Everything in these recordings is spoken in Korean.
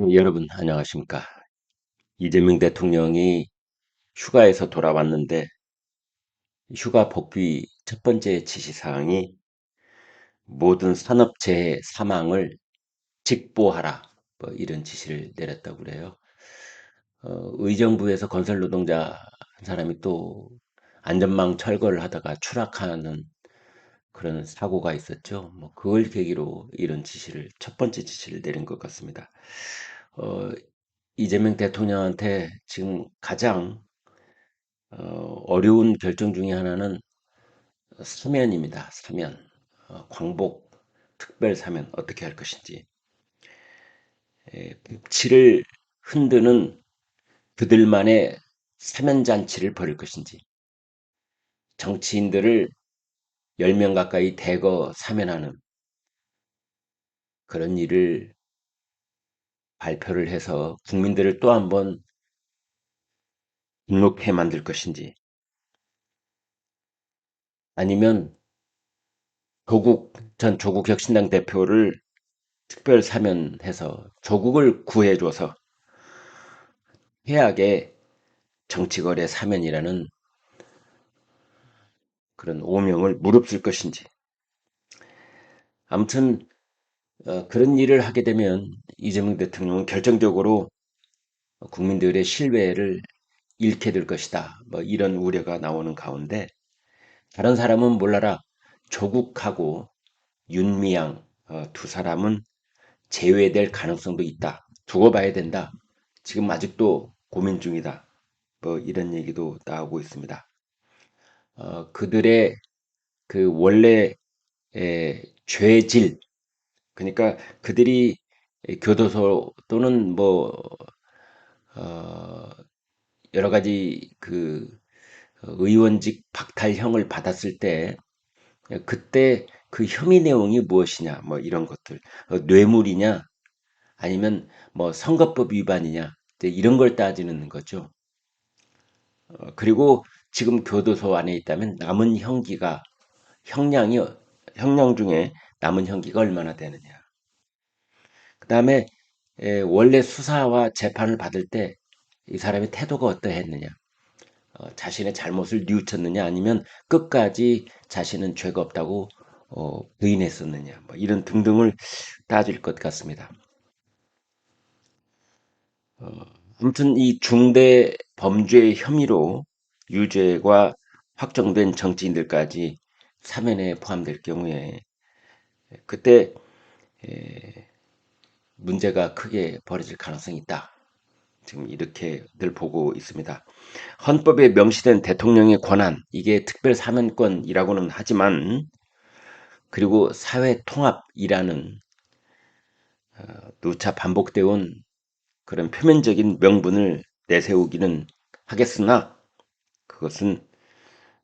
여러분 안녕하십니까? 이재명 대통령이 휴가에서 돌아왔는데 휴가 복귀 첫 번째 지시사항이 모든 산업재해 사망을 직보하라, 뭐 이런 지시를 내렸다고 그래요. 의정부에서 건설 노동자 한 사람이 또 안전망 철거를 하다가 추락하는 그런 사고가 있었죠. 뭐 그걸 계기로 이런 지시를 첫 번째 지시를 내린 것 같습니다. 어, 이재명 대통령한테 지금 가장 어려운 결정 중에 하나는 사면입니다. 사면. 광복 특별 사면 어떻게 할 것인지. 북치를 흔드는 그들만의 사면 잔치를 벌일 것인지. 정치인들을 10명 가까이 대거 사면하는 그런 일을 발표를 해서 국민들을 또 한번 분노케 만들 것인지, 아니면 조국 혁신당 대표를 특별 사면해서 조국을 구해줘서 해악의 정치거래 사면이라는 그런 오명을 무릅쓸 것인지. 아무튼 그런 일을 하게 되면 이재명 대통령은 결정적으로 국민들의 신뢰를 잃게 될 것이다. 뭐 이런 우려가 나오는 가운데, 다른 사람은 몰라라, 조국하고 윤미향 두 사람은 제외될 가능성도 있다. 두고 봐야 된다. 지금 아직도 고민 중이다. 뭐 이런 얘기도 나오고 있습니다. 그들의 그 원래 죄질, 그러니까 그들이 교도소 또는 뭐 어, 여러 가지 그 의원직 박탈형을 받았을 때 그때 그 혐의 내용이 무엇이냐, 뭐 이런 것들, 뇌물이냐 아니면 뭐 선거법 위반이냐, 이제 이런 걸 따지는 거죠. 그리고 지금 교도소 안에 있다면 남은 형량이 형량 중에 남은 형기가 얼마나 되느냐. 그다음에 원래 수사와 재판을 받을 때 이 사람의 태도가 어떠했느냐, 자신의 잘못을 뉘우쳤느냐, 아니면 끝까지 자신은 죄가 없다고 부인했었느냐, 뭐 이런 등등을 따질 것 같습니다. 어, 아무튼 이 중대 범죄 혐의로 유죄가 확정된 정치인들까지 사면에 포함될 경우에 그때 문제가 크게 벌어질 가능성이 있다. 지금 이렇게 늘 보고 있습니다. 헌법에 명시된 대통령의 권한, 이게 특별 사면권이라고는 하지만, 그리고 사회 통합이라는 누차 반복되어 온 그런 표면적인 명분을 내세우기는 하겠으나, 그것은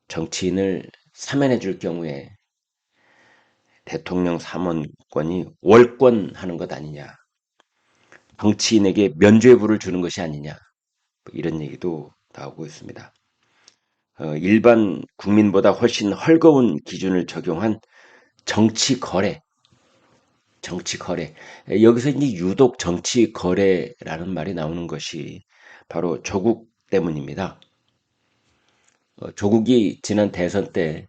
정치인을 사면해 줄 경우에 대통령 사면권이 월권하는 것 아니냐, 정치인에게 면죄부를 주는 것이 아니냐, 뭐 이런 얘기도 나오고 있습니다. 일반 국민보다 훨씬 헐거운 기준을 적용한 정치 거래, 정치 거래. 여기서 이제 유독 정치 거래라는 말이 나오는 것이 바로 조국 때문입니다. 조국이 지난 대선 때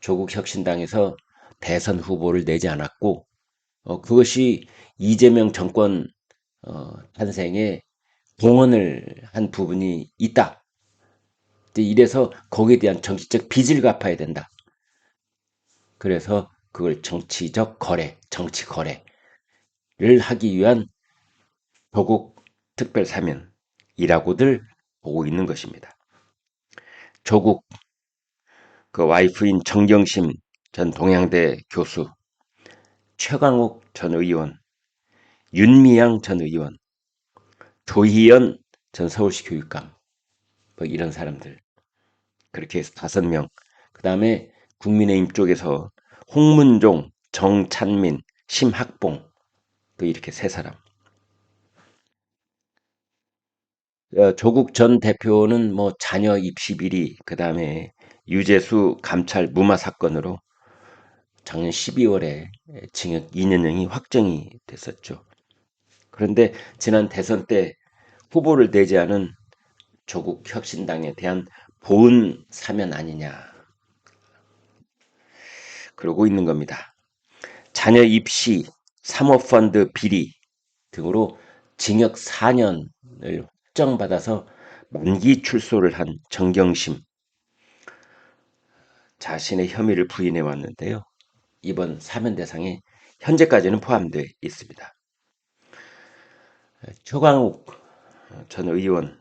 조국 혁신당에서 대선 후보를 내지 않았고, 그것이 이재명 정권 탄생에 공헌을 한 부분이 있다. 이래서 거기에 대한 정치적 빚을 갚아야 된다. 그래서 그걸 정치적 거래, 정치 거래를 하기 위한 조국 특별 사면이라고들 보고 있는 것입니다. 조국 그 와이프인 정경심 전 동양대 교수, 최강욱 전 의원, 윤미향 전 의원, 조희연 전 서울시 교육감, 뭐 이런 사람들, 그렇게 해서 5명. 그 다음에 국민의힘 쪽에서 홍문종, 정찬민, 심학봉, 또 이렇게 3사람. 조국 전 대표는 뭐 자녀 입시 비리, 그 다음에 유재수 감찰 무마 사건으로 작년 12월에 징역 2년형이 확정이 됐었죠. 그런데 지난 대선 때 후보를 내지 않은 조국 혁신당에 대한 보은 사면 아니냐 그러고 있는 겁니다. 자녀 입시, 사모펀드 비리 등으로 징역 4년을 확정받아서 만기 출소를 한 정경심 자신의 혐의를 부인해 왔는데요. 이번 사면 대상에 현재까지는 포함되어 있습니다. 최광욱 전 의원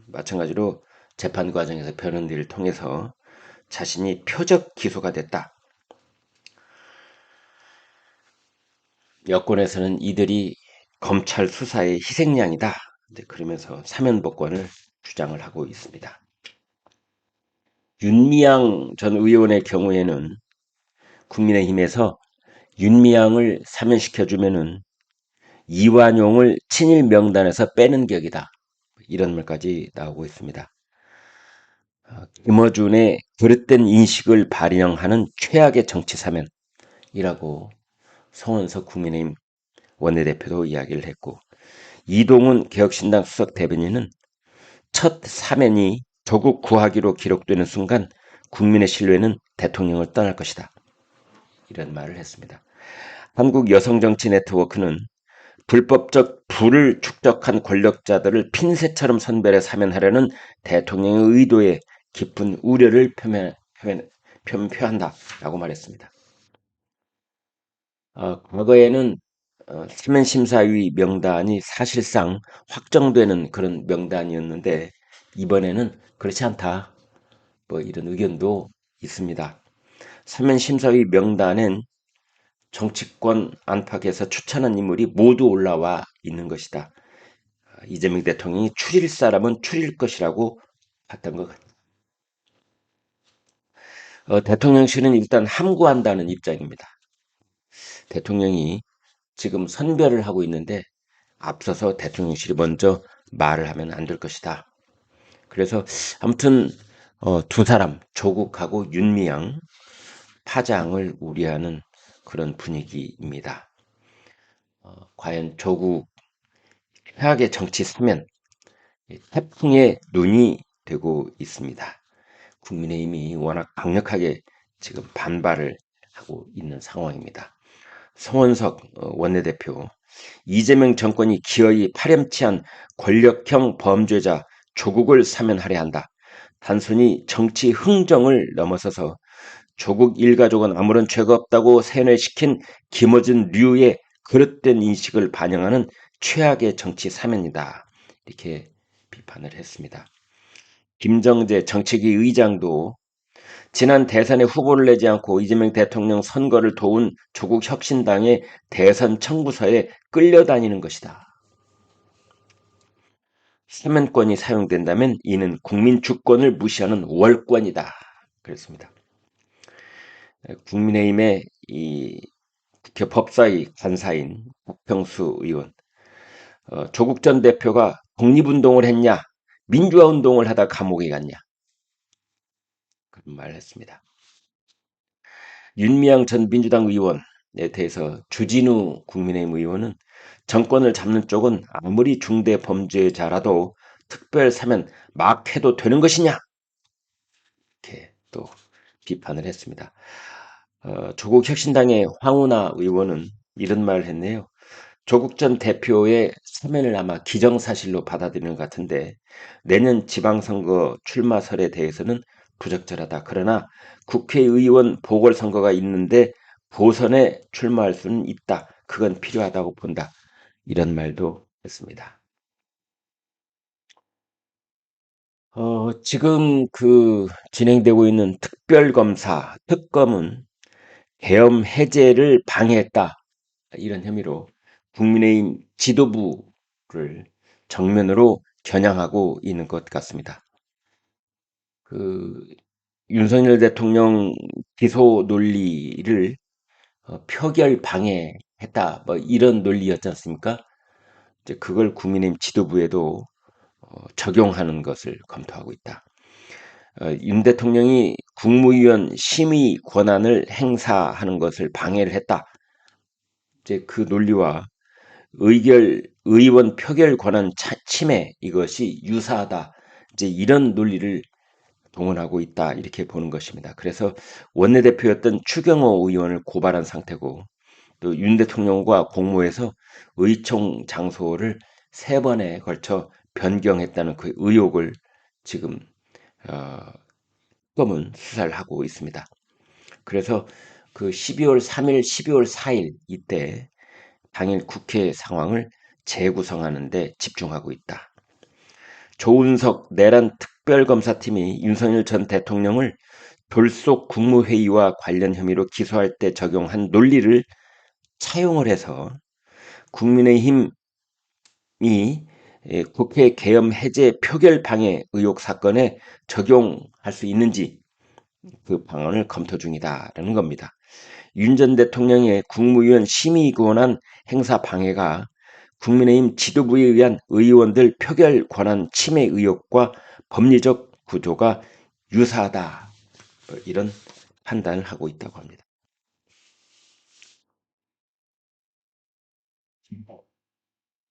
마찬가지로 재판 과정에서 변호인들을 통해서 자신이 표적 기소가 됐다. 여권에서는 이들이 검찰 수사의 희생양이다. 그러면서 사면복권을 주장을 하고 있습니다. 윤미향 전 의원의 경우에는 국민의힘에서 윤미향을 사면시켜주면은 이완용을 친일 명단에서 빼는 격이다. 이런 말까지 나오고 있습니다. 김어준의 그릇된 인식을 발현하는 최악의 정치 사면이라고 송원석 국민의힘 원내대표도 이야기를 했고, 이동훈 개혁신당 수석 대변인은 첫 사면이 조국 구하기로 기록되는 순간 국민의 신뢰는 대통령을 떠날 것이다. 이런 말을 했습니다. 한국여성정치네트워크는 불법적 부를 축적한 권력자들을 핀셋처럼 선별해 사면하려는 대통령의 의도에 깊은 우려를 표한다라고 말했습니다. 과거에는 사면심사위 명단이 사실상 확정되는 그런 명단이었는데 이번에는 그렇지 않다. 뭐 이런 의견도 있습니다. 사면심사위 명단엔 정치권 안팎에서 추천한 인물이 모두 올라와 있는 것이다. 이재명 대통령이 추릴 사람은 추릴 것이라고 봤던 것 같아요. 대통령실은 일단 함구한다는 입장입니다. 대통령이 지금 선별을 하고 있는데 앞서서 대통령실이 먼저 말을 하면 안 될 것이다. 그래서 아무튼 두 사람 조국하고 윤미향 파장을 우려하는 그런 분위기입니다. 과연 조국 최악의 정치 사면 태풍의 눈이 되고 있습니다. 국민의힘이 워낙 강력하게 지금 반발을 하고 있는 상황입니다. 송원석 원내대표, 이재명 정권이 기어이 파렴치한 권력형 범죄자 조국을 사면하려 한다. 단순히 정치 흥정을 넘어서서 조국 일가족은 아무런 죄가 없다고 세뇌시킨 김어준 류의 그릇된 인식을 반영하는 최악의 정치 사면이다. 이렇게 비판을 했습니다. 김정재 정책위 의장도 지난 대선에 후보를 내지 않고 이재명 대통령 선거를 도운 조국 혁신당의 대선 청구서에 끌려다니는 것이다. 사면권이 사용된다면 이는 국민 주권을 무시하는 월권이다. 그랬습니다. 국민의힘의 이 국회 법사위 간사인 박평수 의원, 조국 전 대표가 독립운동을 했냐, 민주화운동을 하다 감옥에 갔냐, 그런 말을 했습니다. 윤미향 전 민주당 의원에 대해서 주진우 국민의힘 의원은 정권을 잡는 쪽은 아무리 중대 범죄자라도 특별 사면 막 해도 되는 것이냐, 이렇게 또 비판을 했습니다. 조국 혁신당의 황운하 의원은 이런 말을 했네요. 조국 전 대표의 사면을 아마 기정사실로 받아들이는 것 같은데 내년 지방선거 출마설에 대해서는 부적절하다. 그러나 국회의원 보궐선거가 있는데 보선에 출마할 수는 있다. 그건 필요하다고 본다. 이런 말도 했습니다. 지금 그 진행되고 있는 특별검사, 특검은 계엄 해제를 방해했다. 이런 혐의로 국민의힘 지도부를 정면으로 겨냥하고 있는 것 같습니다. 그 윤석열 대통령 기소 논리를 표결 방해했다. 뭐 이런 논리였지 않습니까? 이제 그걸 국민의힘 지도부에도 적용하는 것을 검토하고 있다. 윤 대통령이 국무위원 심의 권한을 행사하는 것을 방해를 했다. 이제 그 논리와 의원 표결 권한 침해 이것이 유사하다. 이제 이런 논리를 동원하고 있다 이렇게 보는 것입니다. 그래서 원내대표였던 추경호 의원을 고발한 상태고 또 윤 대통령과 공모해서 의총 장소를 3번에 걸쳐 변경했다는 그 의혹을 지금 어, 검은 수사를 하고 있습니다. 그래서 그 12월 3일, 12월 4일 이때 당일 국회 상황을 재구성하는 데 집중하고 있다. 조은석 내란 특별검사팀이 윤석열 전 대통령을 돌속 국무회의와 관련 혐의로 기소할 때 적용한 논리를 차용을 해서 국민의힘이 국회 계엄 해제 표결 방해 의혹 사건에 적용할 수 있는지 그 방안을 검토 중이다라는 겁니다. 윤 전 대통령의 국무위원 심의 권한 행사 방해가 국민의힘 지도부에 의한 의원들 표결 권한 침해 의혹과 법리적 구조가 유사하다. 이런 판단을 하고 있다고 합니다.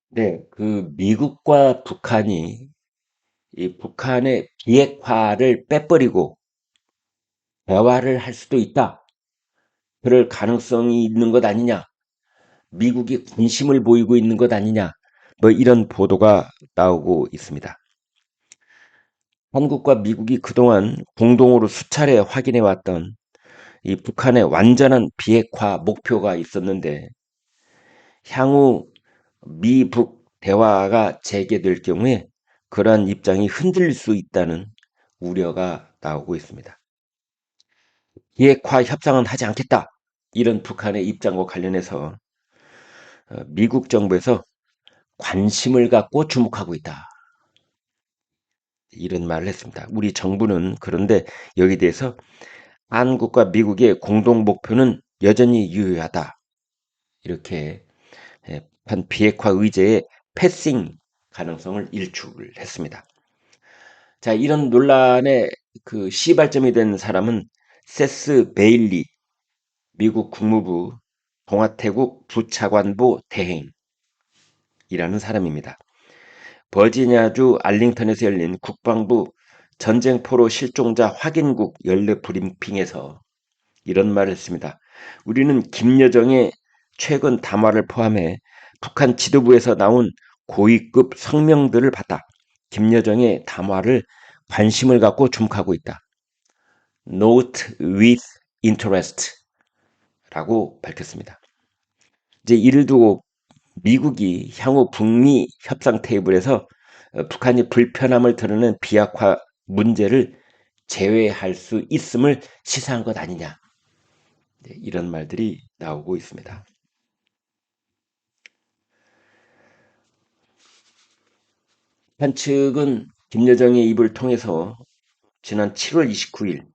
네, 그 미국과 북한이 이 북한의 비핵화를 빼버리고 대화를 할 수도 있다. 그럴 가능성이 있는 것 아니냐. 미국이 관심을 보이고 있는 것 아니냐. 뭐 이런 보도가 나오고 있습니다. 한국과 미국이 그동안 공동으로 수차례 확인해 왔던 이 북한의 완전한 비핵화 목표가 있었는데 향후 미북 대화가 재개될 경우에 그러한 입장이 흔들릴 수 있다는 우려가 나오고 있습니다. 비핵화 협상은 하지 않겠다. 이런 북한의 입장과 관련해서 미국 정부에서 관심을 갖고 주목하고 있다. 이런 말을 했습니다. 우리 정부는 그런데 여기에 대해서 한국과 미국의 공동 목표는 여전히 유효하다. 이렇게 북한 비핵화 의제의 패싱 가능성을 일축을 했습니다. 자, 이런 논란의 그 시발점이 된 사람은 세스 베일리 미국 국무부 동아태국 부차관보 대행이라는 사람입니다. 버지니아주 알링턴에서 열린 국방부 전쟁포로 실종자 확인국 연례 브리핑에서 이런 말을 했습니다. 우리는 김여정의 최근 담화를 포함해 북한 지도부에서 나온 고위급 성명들을 봤다. 김여정의 담화를 관심을 갖고 주목하고 있다. Note with interest 라고 밝혔습니다. 이제 이를 두고 미국이 향후 북미 협상 테이블에서 북한이 불편함을 드러낸 비핵화 문제를 제외할 수 있음을 시사한 것 아니냐. 이런 말들이 나오고 있습니다. 북한 측은 김여정의 입을 통해서 지난 7월 29일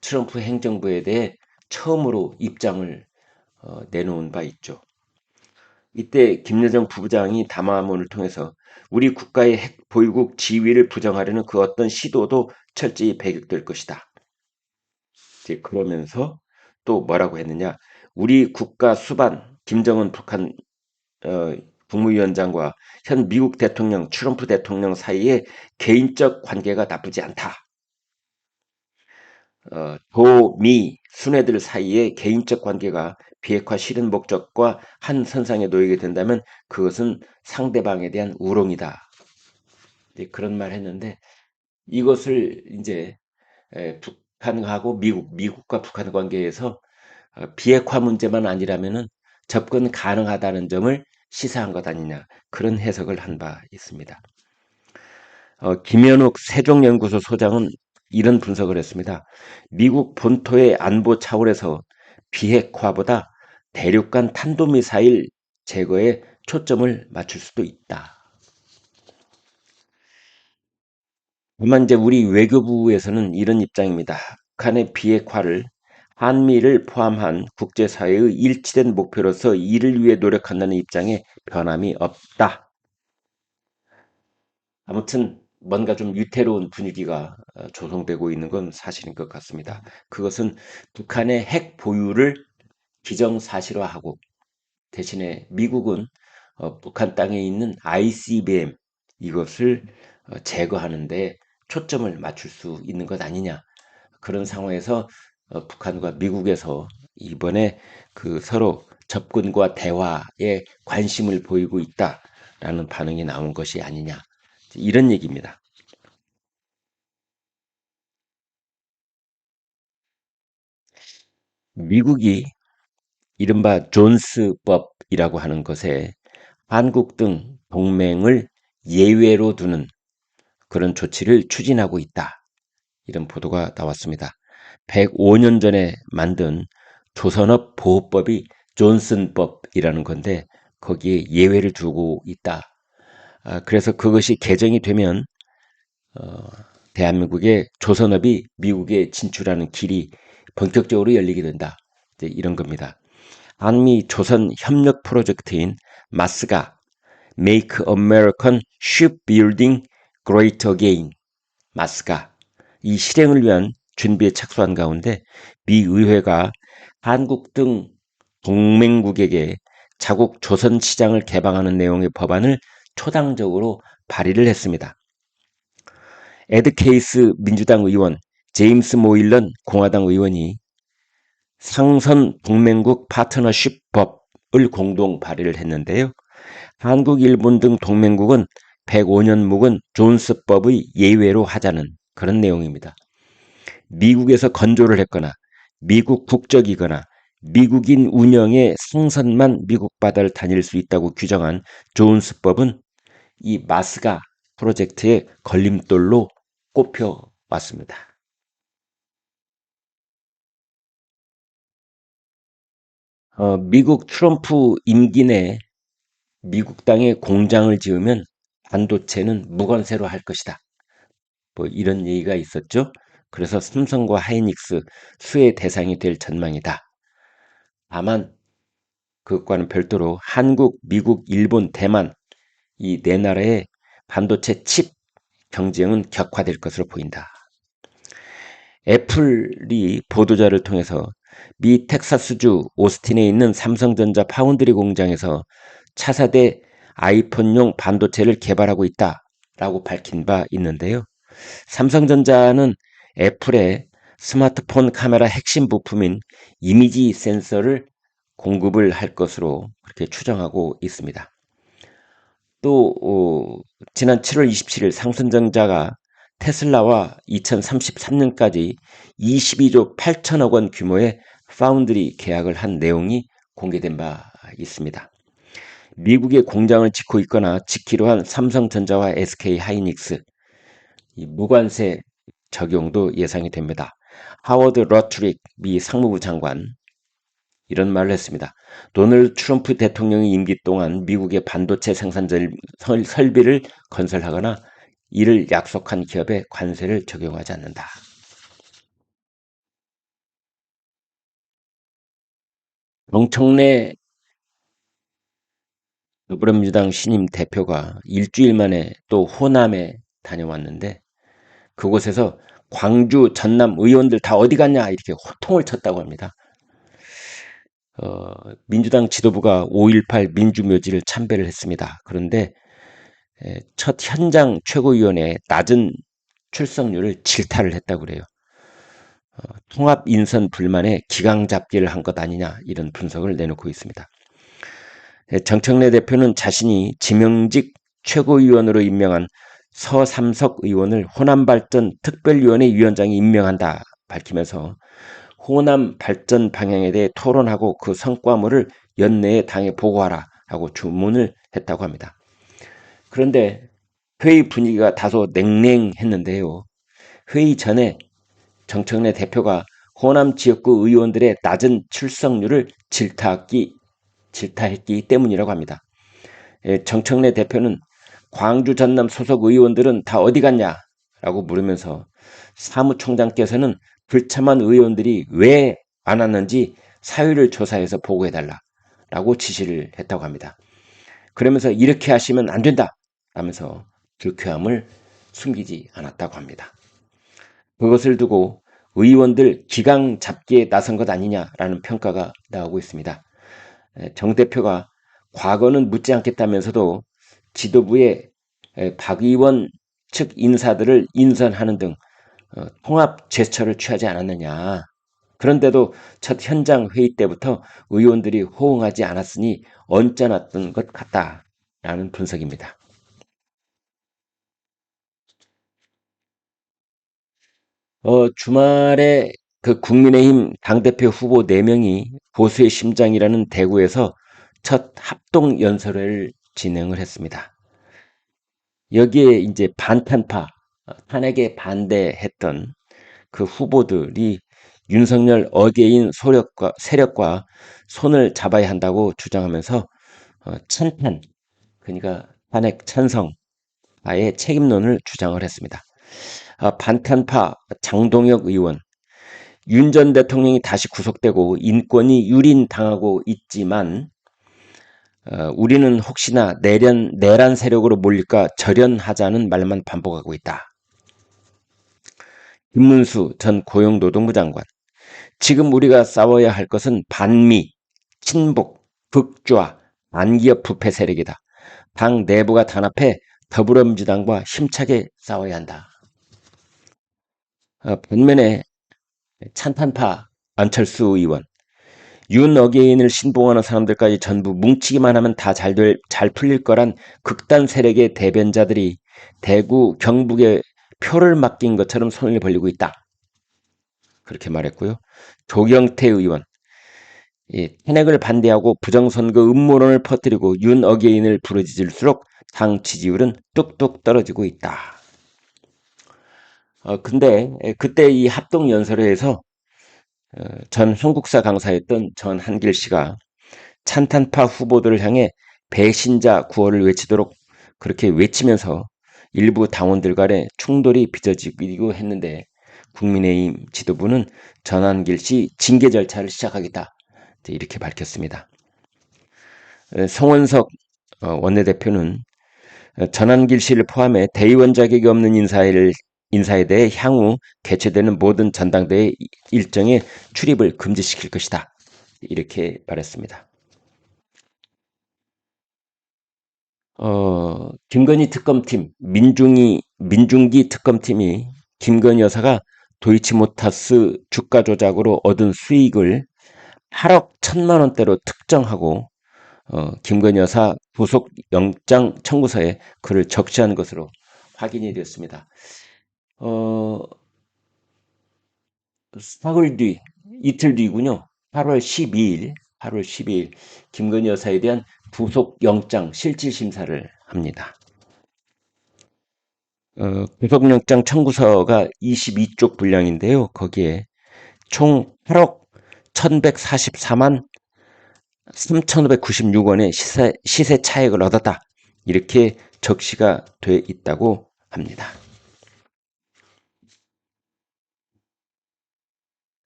트럼프 행정부에 대해 처음으로 입장을 내놓은 바 있죠. 이때 김여정 부부장이 담화문을 통해서 우리 국가의 핵 보유국 지위를 부정하려는 그 어떤 시도도 철저히 배격될 것이다. 이제 그러면서 또 뭐라고 했느냐? 우리 국가 수반 김정은 북한 국무위원장과 현 미국 대통령 트럼프 대통령 사이의 개인적 관계가 나쁘지 않다. 도미 순회들 사이의 개인적 관계가 비핵화 실현 목적과 한 선상에 놓이게 된다면 그것은 상대방에 대한 우롱이다. 그런 말 했는데 이것을 이제 북한하고 미국과 북한 관계에서 비핵화 문제만 아니라면은 접근 가능하다는 점을 시사한 것 아니냐 그런 해석을 한 바 있습니다. 김현욱 세종연구소 소장은 이런 분석을 했습니다. 미국 본토의 안보 차원에서 비핵화보다 대륙간 탄도미사일 제거에 초점을 맞출 수도 있다. 다만 이제 우리 외교부에서는 이런 입장입니다. 북한의 비핵화를 한미를 포함한 국제사회의 일치된 목표로서 이를 위해 노력한다는 입장에 변함이 없다. 아무튼 뭔가 좀 위태로운 분위기가 조성되고 있는 건 사실인 것 같습니다. 그것은 북한의 핵 보유를 기정사실화하고 대신에 미국은 북한 땅에 있는 ICBM 이것을 제거하는 데 초점을 맞출 수 있는 것 아니냐. 그런 상황에서 북한과 미국에서 이번에 그 서로 접근과 대화에 관심을 보이고 있다라는 반응이 나온 것이 아니냐. 이런 얘기입니다. 미국이 이른바 존스법이라고 하는 것에 한국 등 동맹을 예외로 두는 그런 조치를 추진하고 있다. 이런 보도가 나왔습니다. 105년 전에 만든 조선업 보호법이 존슨법이라는 건데 거기에 예외를 두고 있다. 그래서 그것이 개정이 되면 어, 대한민국의 조선업이 미국에 진출하는 길이 본격적으로 열리게 된다. 이런 겁니다. 한미 조선 협력 프로젝트인 마스가 Make American Shipbuilding Great Again 마스가 이 실행을 위한 준비에 착수한 가운데 미 의회가 한국 등 동맹국에게 자국 조선 시장을 개방하는 내용의 법안을 초당적으로 발의를 했습니다. 에드 케이스 민주당 의원, 제임스 모일런 공화당 의원이 상선 동맹국 파트너십 법을 공동 발의를 했는데요. 한국, 일본 등 동맹국은 105년 묵은 존스법의 예외로 하자는 그런 내용입니다. 미국에서 건조를 했거나 미국 국적이거나 미국인 운영의 상선만 미국 바다를 다닐 수 있다고 규정한 존스법은 이 마스가 프로젝트의 걸림돌로 꼽혀왔습니다. 미국 트럼프 임기 내 미국 땅에 공장을 지으면 반도체는 무관세로 할 것이다. 뭐 이런 얘기가 있었죠. 그래서 삼성과 하이닉스 수혜 대상이 될 전망이다. 다만 그것과는 별도로 한국, 미국, 일본, 대만 이 네 나라의 반도체 칩 경쟁은 격화될 것으로 보인다. 애플이 보도자를 통해서 미 텍사스주 오스틴에 있는 삼성전자 파운드리 공장에서 차세대 아이폰용 반도체를 개발하고 있다라고 밝힌 바 있는데요. 삼성전자는 애플의 스마트폰 카메라 핵심 부품인 이미지 센서를 공급을 할 것으로 그렇게 추정하고 있습니다. 또 지난 7월 27일 삼성전자가 테슬라와 2033년까지 22조 8천억 원 규모의 파운드리 계약을 한 내용이 공개된 바 있습니다. 미국에 공장을 짓고 있거나 짓기로 한 삼성전자와 SK 하이닉스 이 무관세 적용도 예상이 됩니다. 하워드 러트릭 미 상무부 장관 이런 말을 했습니다. 도널드 트럼프 대통령의 임기 동안 미국의 반도체 생산 설비를 건설하거나 이를 약속한 기업에 관세를 적용하지 않는다. 정청래 더불어민주당 신임 대표가 일주일 만에 또 호남에 다녀왔는데 그곳에서 광주, 전남 의원들 다 어디 갔냐 이렇게 호통을 쳤다고 합니다. 민주당 지도부가 5.18 민주묘지를 참배를 했습니다. 그런데 첫 현장 최고위원회 낮은 출석률을 질타를 했다고 그래요. 통합 인선 불만에 기강잡기를 한 것 아니냐 이런 분석을 내놓고 있습니다. 정청래 대표는 자신이 지명직 최고위원으로 임명한 서삼석 의원을 호남발전 특별위원회 위원장이 임명한다 밝히면서 호남 발전 방향에 대해 토론하고 그 성과물을 연내에 당에 보고하라 하고 주문을 했다고 합니다. 그런데 회의 분위기가 다소 냉랭했는데요. 회의 전에 정청래 대표가 호남 지역구 의원들의 낮은 출석률을 질타했기 때문이라고 합니다. 정청래 대표는 광주 전남 소속 의원들은 다 어디 갔냐라고 물으면서 사무총장께서는 불참한 의원들이 왜 안 왔는지 사유를 조사해서 보고해달라라고 지시를 했다고 합니다. 그러면서 이렇게 하시면 안 된다 라면서 불쾌함을 숨기지 않았다고 합니다. 그것을 두고 의원들 기강 잡기에 나선 것 아니냐라는 평가가 나오고 있습니다. 정 대표가 과거는 묻지 않겠다면서도 지도부에 박 의원 측 인사들을 인선하는 등 통합 제스처를 취하지 않았느냐. 그런데도 첫 현장 회의 때부터 의원들이 호응하지 않았으니 언짢았던 것 같다라는 분석입니다. 주말에 그 국민의힘 당대표 후보 4명이 보수의 심장이라는 대구에서 첫 합동 연설회를 진행을 했습니다. 여기에 이제 반탄파, 탄핵에 반대했던 그 후보들이 윤석열 어게인 세력과 손을 잡아야 한다고 주장하면서 찬탄, 그러니까 탄핵 찬성, 아예 책임론을 주장을 했습니다. 반탄파 장동혁 의원, 윤 전 대통령이 다시 구속되고 인권이 유린당하고 있지만 우리는 혹시나 내란 세력으로 몰릴까 절연하자는 말만 반복하고 있다. 김문수 전 고용노동부 장관, 지금 우리가 싸워야 할 것은 반미, 친북, 극좌, 반기업 부패 세력이다. 당 내부가 단합해 더불어민주당과 힘차게 싸워야 한다. 반면에 찬탄파 안철수 의원, 윤 어게인을 신봉하는 사람들까지 전부 뭉치기만 하면 다 잘 풀릴 거란 극단 세력의 대변자들이 대구, 경북에 표를 맡긴 것처럼 손을 벌리고 있다. 그렇게 말했고요. 조경태 의원, 탄핵을 반대하고 부정선거 음모론을 퍼뜨리고 윤 어게인을 부르짖을수록 당 지지율은 뚝뚝 떨어지고 있다. 근데 그때 이 합동연설회에서 전 한국사 강사였던 전한길 씨가 찬탄파 후보들을 향해 배신자 구호를 외치도록 그렇게 외치면서 일부 당원들 간의 충돌이 빚어지기도 했는데 국민의힘 지도부는 전한길 씨 징계 절차를 시작하겠다 이렇게 밝혔습니다. 송원석 원내대표는 전한길 씨를 포함해 대의원 자격이 없는 인사에 대해 향후 개최되는 모든 전당대회 일정에 출입을 금지시킬 것이다. 이렇게 말했습니다. 김건희 특검팀, 민중기 특검팀이 김건희 여사가 도이치모터스 주가 조작으로 얻은 수익을 8억 1천만 원대로 특정하고 김건희 여사 구속 영장 청구서에 그를 적시한 것으로 확인이 되었습니다. 사흘 뒤, 이틀 뒤군요. 8월 12일 김건희 여사에 대한 구속 영장 실질 심사를 합니다. 구속영장 청구서가 22쪽 분량인데요. 거기에 총 8억 1144만 3,596원의 시세 차익을 얻었다. 이렇게 적시가 돼 있다고 합니다.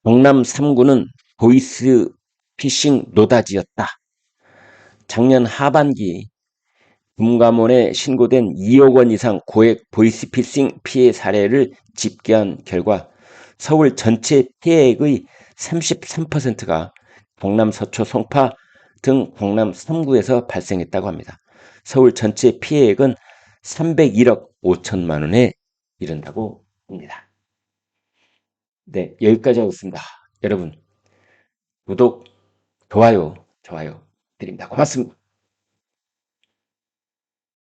경남 3구는 보이스 피싱 노다지였다. 작년 하반기 금감원에 신고된 2억 원 이상 고액 보이스피싱 피해 사례를 집계한 결과 서울 전체 피해액의 33%가 경남 서초 송파 등 경남 3구에서 발생했다고 합니다. 서울 전체 피해액은 301억 5천만 원에 이른다고 합니다. 네, 여기까지 하겠습니다. 여러분, 구독, 좋아요 드립니다. 고맙습니다.